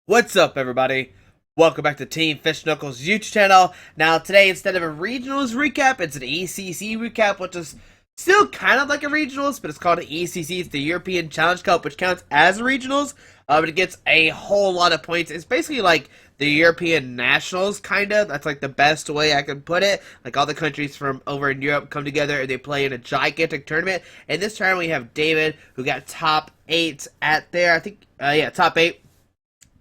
What's up, everybody? Welcome back to Team Fish Knuckles YouTube channel. Now, today, instead of a regionals recap, it's an ECC recap, which is still kind of like a regionals, but it's called an ECC. It's the European Challenge Cup, which counts as a regionals, but it gets a whole lot of points. It's basically like the European Nationals, kind of. That's like the best way I can put it. Like all the countries from over in Europe come together and they play in a gigantic tournament. And this time we have David, who got top 8 at there. I think, yeah, top 8.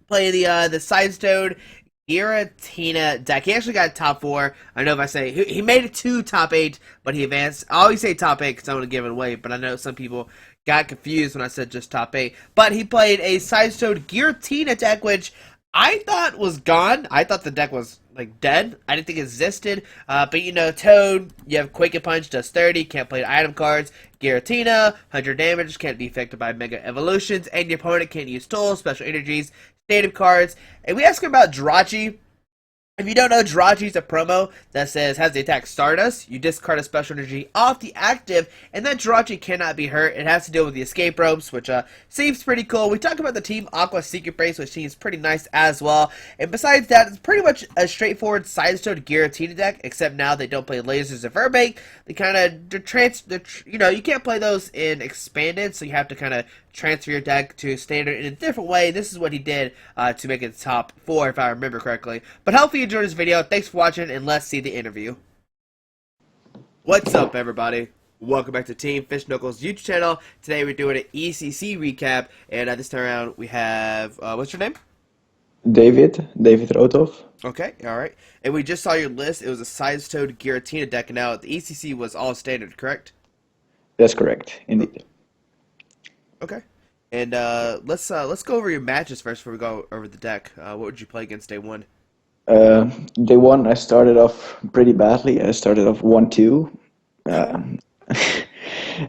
Play the Seismitoad Giratina deck. He actually got top 4. I know if I say he made it to top 8, but he advanced. I always say top 8 because I want to give it away, but I know some people got confused when I said just top 8. But he played a Seismitoad Giratina deck, which I thought was gone. I thought the deck was like dead. I didn't think it existed. But you know, Toad, you have Quake and Punch, does 30, can't play item cards. Giratina, 100 damage, can't be affected by Mega Evolutions, and your opponent can't use tools, special energies, native cards. And we ask him about Jirachi. If you don't know, Jirachi's a promo that says, has the attack Stardust, you discard a special energy off the active, and that Jirachi cannot be hurt. It has to deal with the escape ropes, which seems pretty cool. We talk about the Team Aqua Secret Base, which seems pretty nice as well. And besides that, it's pretty much a straightforward Seismitoad Giratina deck, except now they don't play lasers or Verbank. They kind of, you know, you can't play those in expanded, so you have to kind of transfer your deck to standard in a different way. This is what he did to make it top 4, if I remember correctly. But hopefully you enjoyed this video. Thanks for watching, and let's see the interview. What's up, everybody? Welcome back to Team Fish Knuckles YouTube channel. Today we're doing an ECC recap, and this time around we have, what's your name? David Roodhof. Okay, alright. And we just saw your list. It was a Seismitoad Giratina deck, and now the ECC was all standard, correct? That's correct, indeed. Okay. And let's go over your matches first before we go over the deck. What would you play against day one? Day one, I started off pretty badly. I started off 1-2. Okay.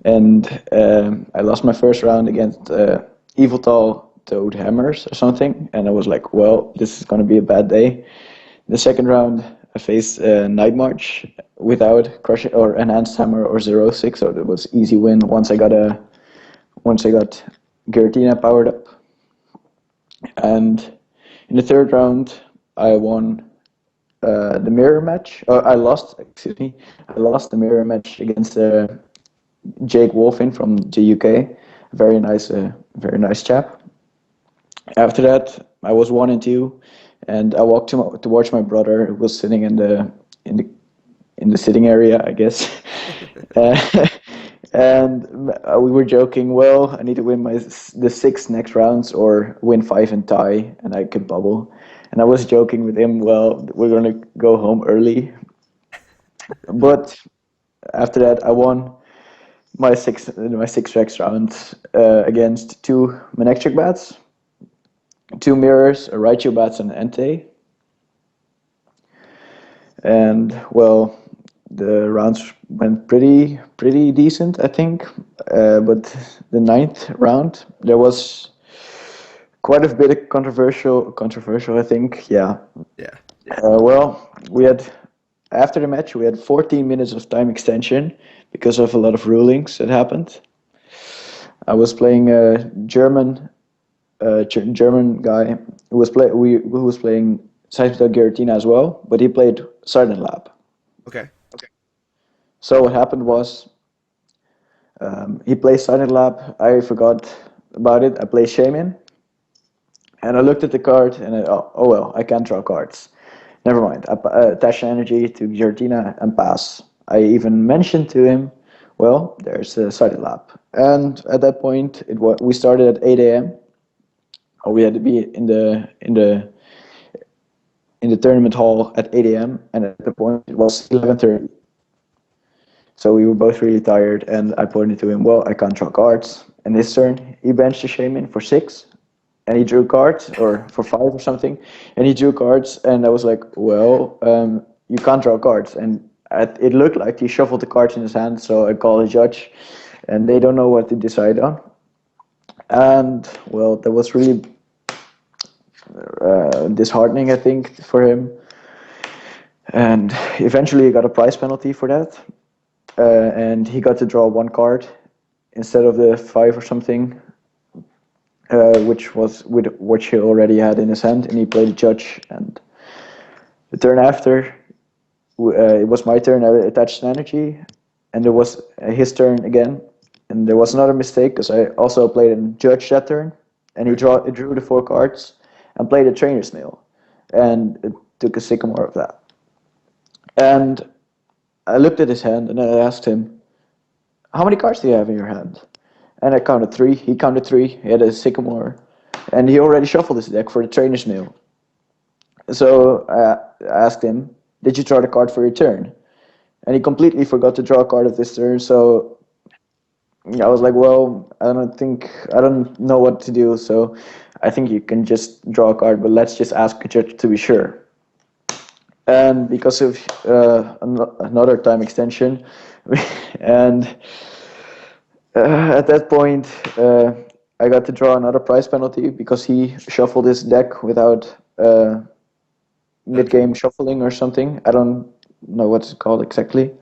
And I lost my first round against Evil Tall Toad Hammers or something. And I was like, well, this is going to be a bad day. The second round, I faced Night March without Crush or Enhanced Hammer or 0-6. So that was easy win once I got Giratina powered up. And in the third round, I won the mirror match. I lost, excuse me. I lost the mirror match against Jake Wolfin from the UK. Very nice chap. After that, I was 1-2, and I walked towards my brother, who was sitting in the sitting area, I guess. And we were joking, well, I need to win the 6 next rounds or win 5 and tie, and I could bubble. And I was joking with him, well, we're going to go home early. But after that, I won my six next rounds against 2 Manectric Bats, 2 Mirrors, a Raichu Bats, and an Entei. And, well, the rounds went pretty decent, I think. But the 9th round, there was quite a bit of controversial, I think. Yeah. Yeah. Well, after the match, we had 14 minutes of time extension because of a lot of rulings that happened. I was playing a German guy who was playing Seismitoad Giratina as well, but he played Silent Lab. Okay. So what happened was, he played Silent Lab. I forgot about it. I played Shaman, and I looked at the card, and oh well, I can't draw cards. Never mind. I attach energy to Giratina and pass. I even mentioned to him, well, there's a Silent Lab, and at that point, we started at 8 a.m. Or we had to be in the tournament hall at 8 a.m. and at the point it was 11:30. So we were both really tired, and I pointed to him, well, I can't draw cards. And his turn, he benched the Shaman for 6, and he drew cards, or for 5 or something, and he drew cards, and I was like, well, you can't draw cards. And it looked like he shuffled the cards in his hand, so I called the judge, and they don't know what to decide on. And, well, that was really disheartening, I think, for him. And eventually he got a prize penalty for that. And he got to draw 1 card instead of the 5 or something. which he already had in his hand, and he played a judge. And the turn after, it was my turn. I attached an energy, and it was his turn again. And there was another mistake because I also played a judge that turn, and Right. he drew the 4 cards and played a trainer's nail, and it took a sycamore of that. And I looked at his hand and I asked him, "How many cards do you have in your hand?" And I counted three. He counted three. He had a sycamore, and he already shuffled his deck for the trainer's nail. So I asked him, "Did you draw the card for your turn?" And he completely forgot to draw a card of this turn. So I was like, "Well, I don't know what to do. So I think you can just draw a card, but let's just ask a judge to be sure." And because of another time extension, and at that point, I got to draw another prize penalty because he shuffled his deck without Okay. mid-game shuffling or something. I don't know what it's called exactly.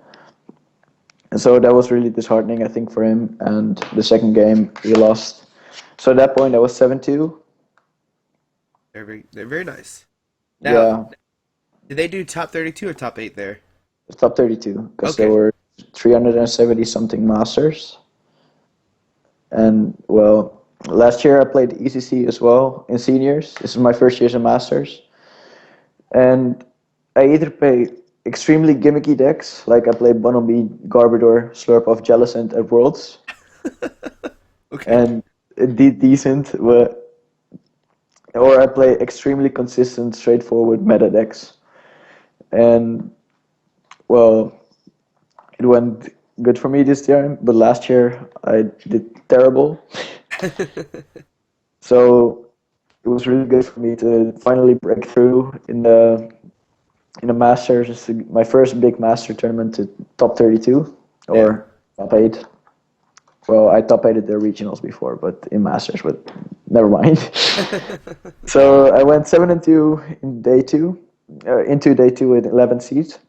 And so that was really disheartening, I think, for him. And the second game, he lost. So at that point, I was 7-2. They're very nice. Now, Yeah, did they do top 32 or top 8 there? top 32 because there Okay. were 370 something masters. And well, last year I played ECC as well in seniors. This is my first year as a masters. And I either play extremely gimmicky decks, like I play Bunnelby, Garbodor, Slurp of Jellicent at Worlds, Okay. and decent, or I play extremely consistent, straightforward meta decks. And well, it went good for me this year, but last year I did terrible. So it was really good for me to finally break through in the Masters. It's my first big Master tournament to top 32 Yeah. or top 8. Well, I top 8 at the regionals before, but in Masters, but never mind. So I went 7-2 in day two, into day two with 11 seeds.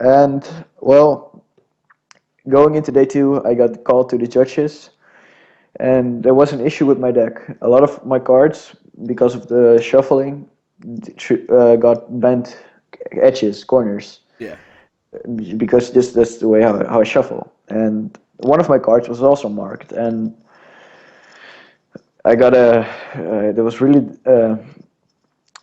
And well, going into day two, I got called to the judges, and there was an issue with my deck. A lot of my cards, because of the shuffling, got bent edges, corners, Yeah. because that's the way how I shuffle. And one of my cards was also marked, and I got a. There was really.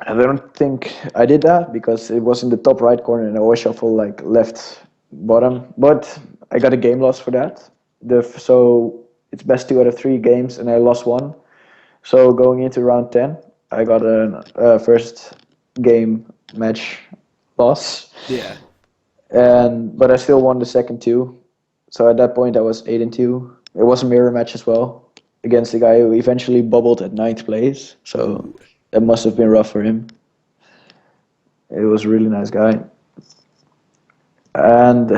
I don't think I did that because it was in the top right corner, and I always shuffle like left bottom. But I got a game loss for that. So it's best 2 out of 3 games, and I lost one. So going into round 10, I got a first game match loss, Yeah. and but I still won the second two. So at that point, I was 8-2. It was a mirror match as well against the guy who eventually bubbled at ninth place. So Ooh. that must have been rough for him. It was a really nice guy. And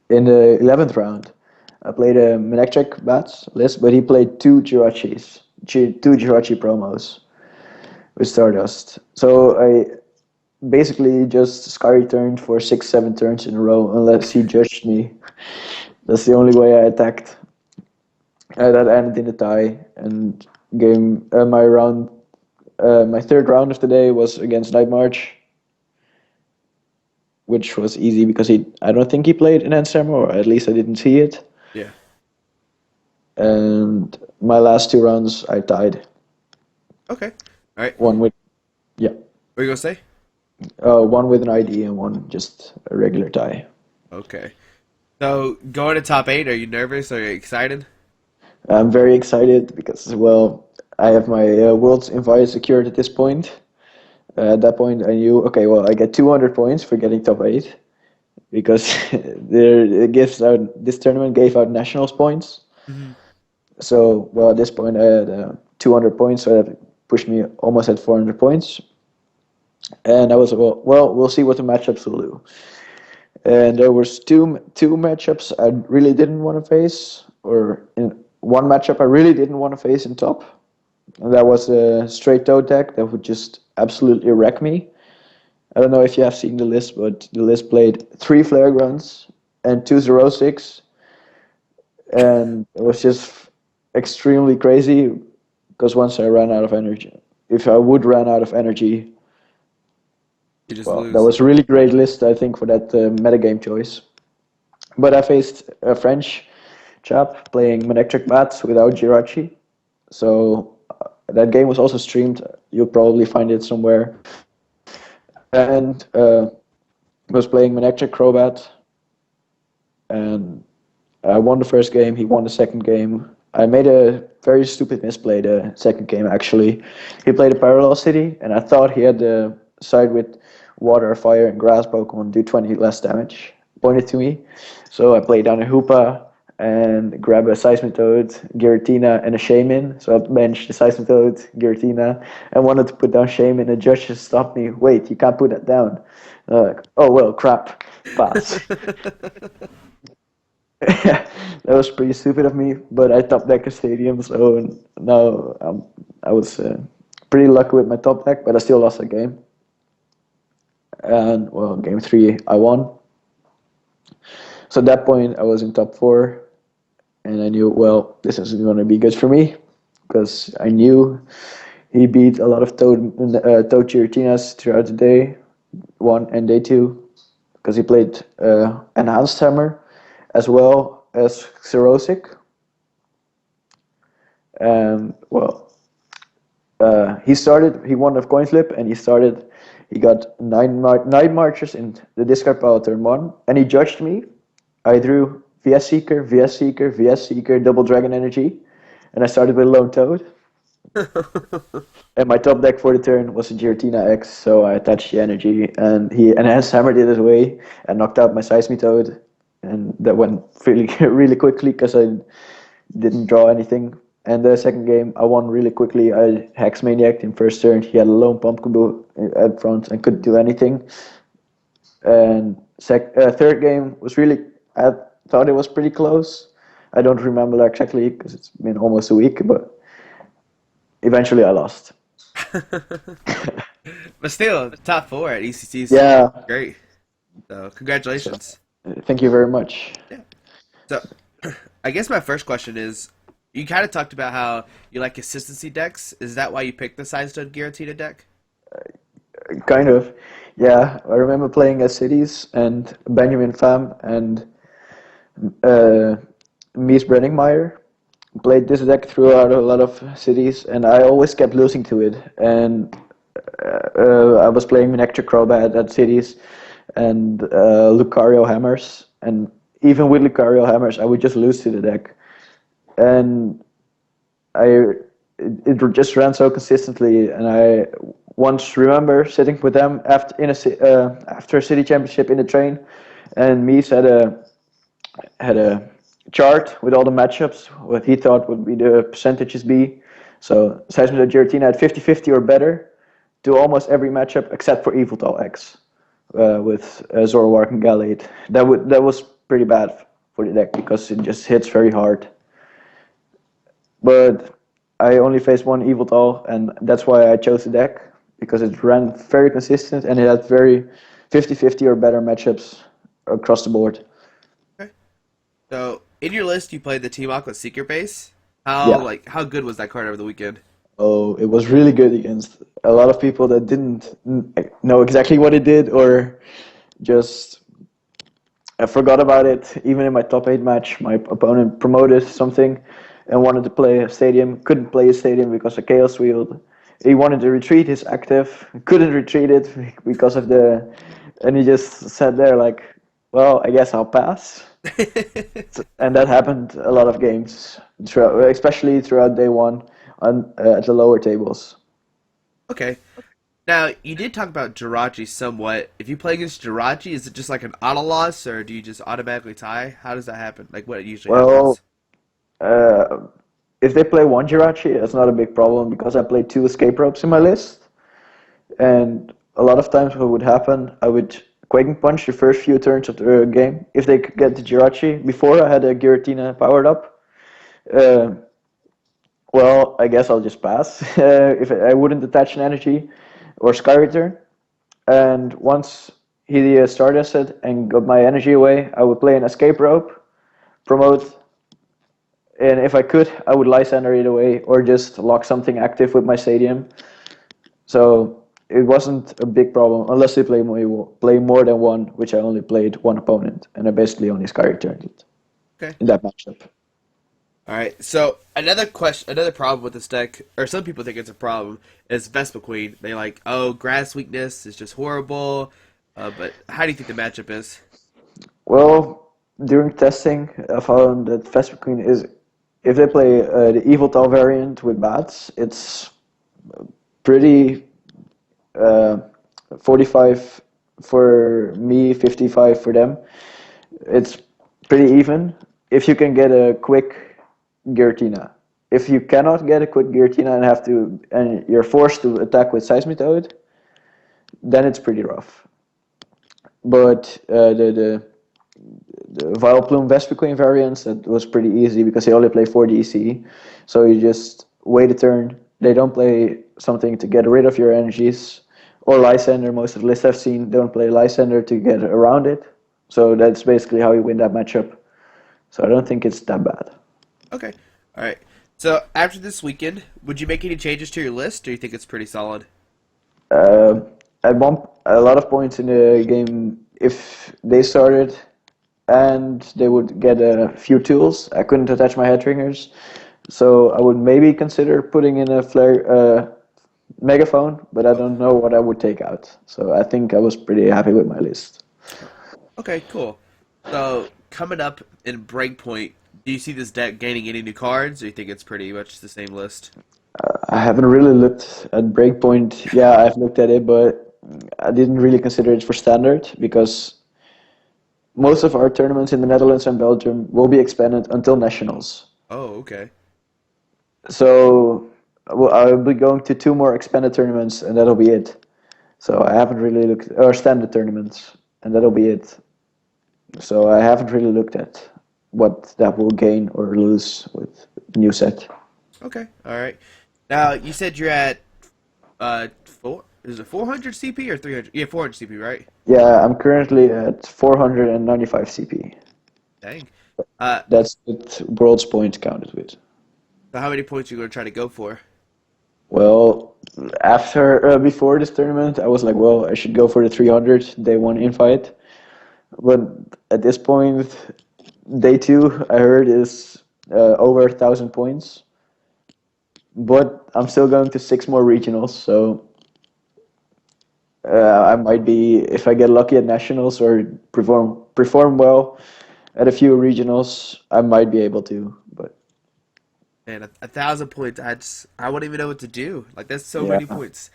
in the 11th round, I played a Manectric Bats list, but he played two Jirachi promos with Stardust. So I basically just sky returned for 6, 7 turns in a row unless he judged me. That's the only way I attacked. That ended in a tie, and my third round of the day was against Night March, which was easy because I don't think he played in Ensemble, or at least I didn't see it. Yeah. And my last 2 rounds I tied. Okay. All right. One with yeah, What are you gonna say? one with an ID and one just a regular tie. Okay. So going to top 8, are you nervous? Are you excited? I'm very excited because well, I have my world's invite secured at this point. At that point, I knew okay, well, I get 200 points for getting top 8 because this tournament gave out nationals points. Hmm. So well, at this point, I had 200 points, so that pushed me almost at 400 points. And I was well, we'll see what the matchups will do. And there was two matchups I really didn't want to face, or in one matchup I really didn't want to face in top, and that was a straight toe deck that would just absolutely wreck me. I don't know if you have seen the list, but the list played 3 Flare Grunts and 2 Zero 6, and it was just extremely crazy. because once I ran out of energy, if I would run out of energy, You just well, that lose. was a really great list, I think, for that metagame choice. But I faced a French chap playing Manectric Bats without Jirachi, so that game was also streamed. You'll probably find it somewhere. And was playing Manectric Crobat, and I won the first game. He won the second game. I made a very stupid misplay the second game, actually. He played a Parallel City, and I thought he had the side with Water, Fire, and Grass Pokemon do 20 less damage. Pointed to me. So I played down a Hoopa and grab a Seismitoad, Giratina, and a Shaman. So I benched the Seismitoad, Giratina, and wanted to put down Shaman. The judge just stopped me. Wait, you can't put that down. Oh well, crap. Pass. Yeah, that was pretty stupid of me, but I top deck a stadium, so now I was pretty lucky with my top deck, but I still lost that game. And well, game three I won. So at that point I was in top four, and I knew, well, this isn't going to be good for me because I knew he beat a lot of Toad Giratinas throughout the day one and day two because he played Enhanced Hammer as well as Xerosic. And well, he won a coin flip, and he got nine marchers in the discard pile turn one, and he judged me. I drew VS Seeker, VS Seeker, VS Seeker, double Dragon Energy, and I started with Lone Toad. And my top deck for the turn was a Giratina X, so I attached the energy, and he enhanced hammered it away and knocked out my Seismitoad, and that went really really quickly because I didn't draw anything. And the second game, I won really quickly. I Hex Maniac in first turn. He had a lone Pumpkaboo at front and couldn't do anything. And third game was really, I thought it was pretty close. I don't remember exactly because it's been almost a week, but eventually I lost. But still, top four at ECC is Yeah, great. So so congratulations. thank you very much. Yeah. So I guess my first question is, you kind of talked about how you like consistency decks. Is that why you picked the Side Stud Giratina deck? Kind of. Yeah, I remember playing at Cities and Benjamin Pham and uh, Mies Brenningmeier played this deck throughout a lot of cities, and I always kept losing to it. And I was playing Manectric Crobat at cities and Lucario Hammers, and even with Lucario Hammers, I would just lose to the deck. And I it just ran so consistently, and I once remember sitting with them after a city championship in the train, and Mies had a chart with all the matchups, what he thought would be the percentages be. So Seismitoad Giratina had 50-50 or better to almost every matchup except for Eviltal X with Zoroark and Gallade. That was pretty bad for the deck because it just hits very hard. But I only faced one Eviltal, and that's why I chose the deck because it ran very consistent and it had very 50-50 or better matchups across the board. Okay. So in your list, you played the Team Aqua Secret Base. How Yeah. how good was that card over the weekend? Oh, it was really good against a lot of people that didn't know exactly what it did or just I forgot about it. Even in my top 8 match, my opponent promoted something and wanted to play a stadium. Couldn't play a stadium because of Chaos Wheel. He wanted to retreat his active, couldn't retreat it because of the. And he just sat there like, well, I guess I'll pass. And that happened a lot of games, especially throughout day one at the lower tables. Okay. Now, you did talk about Jirachi somewhat. If you play against Jirachi, is it just like an auto loss, or do you just automatically tie? How does that happen? Like, what usually Well, happens? uh, if they play one Jirachi, that's not a big problem because I play 2 escape ropes in my list. And a lot of times what would happen, I would Quaking Punch the first few turns of the game. If they could get the Jirachi, before I had a Giratina powered up, uh, well, I guess I'll just pass. If I wouldn't attach an energy or Sky Return. And once he started it and got my energy away, I would play an escape rope, promote And if I could, I would Lysander it away or just lock something active with my stadium. So it wasn't a big problem unless they play more than one, which I only played one opponent, and I basically only sky returned it Okay. in that matchup. All right. So another problem with this deck, or some people think it's a problem, is Vespa Queen. They like, oh, grass weakness is just horrible. But how do you think the matchup is? Well, during testing, I found that Vesper Queen is, if they play the Evil Tal variant with bats, it's pretty uh, 45 for me, 55 for them. It's pretty even if you can get a quick Giratina. If you cannot get a quick Giratina and you're forced to attack with Seismitoad, then it's pretty rough. But the Vileplume Vespiquen variants, that was pretty easy because they only play 4 DC. So you just wait a turn. They don't play something to get rid of your energies. Or Lysander, most of the lists I've seen don't play Lysander to get around it. So that's basically how you win that matchup. So I don't think it's that bad. Okay. All right. So after this weekend, would you make any changes to your list, or you think it's pretty solid? Uh, I bump a lot of points in the game if they started and they would get a few tools. I couldn't attach my head ringers, so I would maybe consider putting in a flare megaphone, but I don't know what I would take out. So I think I was pretty happy with my list. Okay, cool. So coming up in Breakpoint, do you see this deck gaining any new cards, or you think it's pretty much the same list? I haven't really looked at Breakpoint. Yeah, I've looked at it, but I didn't really consider it for standard because most of our tournaments in the Netherlands and Belgium will be expanded until nationals. Oh, okay. So I'll be going to two more expanded tournaments, and that'll be it. So I haven't really looked, or standard tournaments, and that'll be it. So I haven't really looked at what that will gain or lose with the new set. Okay. All right. Now you said you're at four. Is it 400 CP or 300? Yeah, 400 CP, right? Yeah, I'm currently at 495 CP. Dang. That's what World's Point counted with. So how many points are you gonna try to go for? Well, before this tournament, I was like, well, I should go for the 300 day one invite. But at this point, day two, I heard is over 1,000 points. But I'm still going to six more regionals, so I might be, if I get lucky at nationals or perform well at a few regionals, I might be able to. But Man, a thousand points. I wouldn't even know what to do. Like that's so yeah, many points.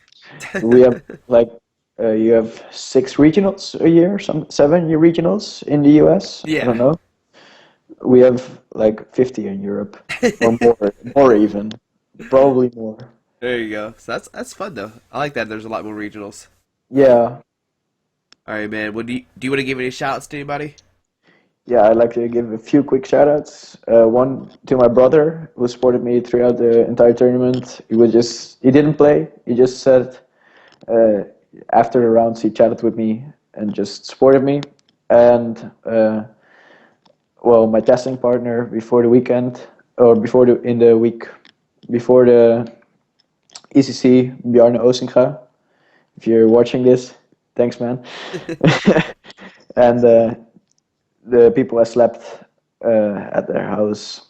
we have like you have six regionals a year, some 7 year regionals in the US. I don't Yeah. know. We have like 50 in Europe or more even, probably more. There you go. So that's fun though. I like that. There's a lot more regionals. Yeah, All right, man. Do you want to give any shouts to anybody? yeah. I'd like to give a few quick shout outs. One to my brother who supported me throughout the entire tournament. He didn't play. He just said uh, after the rounds he chatted with me and just supported me. And well, my testing partner before the weekend or in the week before the ECC, Bjarne Osinga. If you're watching this, thanks, man. And the people I slept at their house,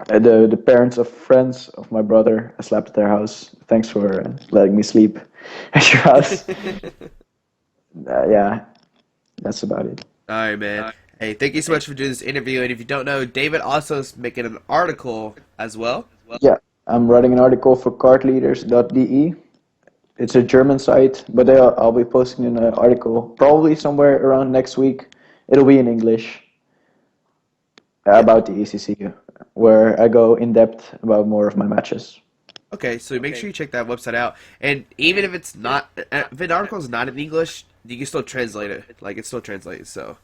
the parents of friends of my brother, I slept at their house. Thanks for letting me sleep at your house. Yeah, that's about it. All right, man. Hey, thank you so much for doing this interview. And if you don't know, David also is making an article as well. Yeah, I'm writing an article for cardleaders.de. It's a German site, but I'll be posting an article probably somewhere around next week. It'll be in English Yeah. about the ECC, where I go in depth about more of my matches. Okay, so make sure you check that website out. And even if it's not, if an article is not in English, you can still translate it. Like it's still translated. So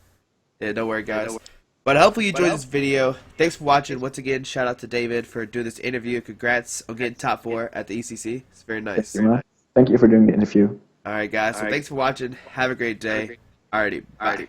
yeah, don't worry, guys. But hopefully you enjoyed this video. Thanks for watching. Once again, shout out to David for doing this interview. Congrats on getting top 4 at the ECC. It's very Thank nice. you, man. Thank you for doing the interview. All right, guys. So thanks for watching. Have a great day. Alrighty, bye.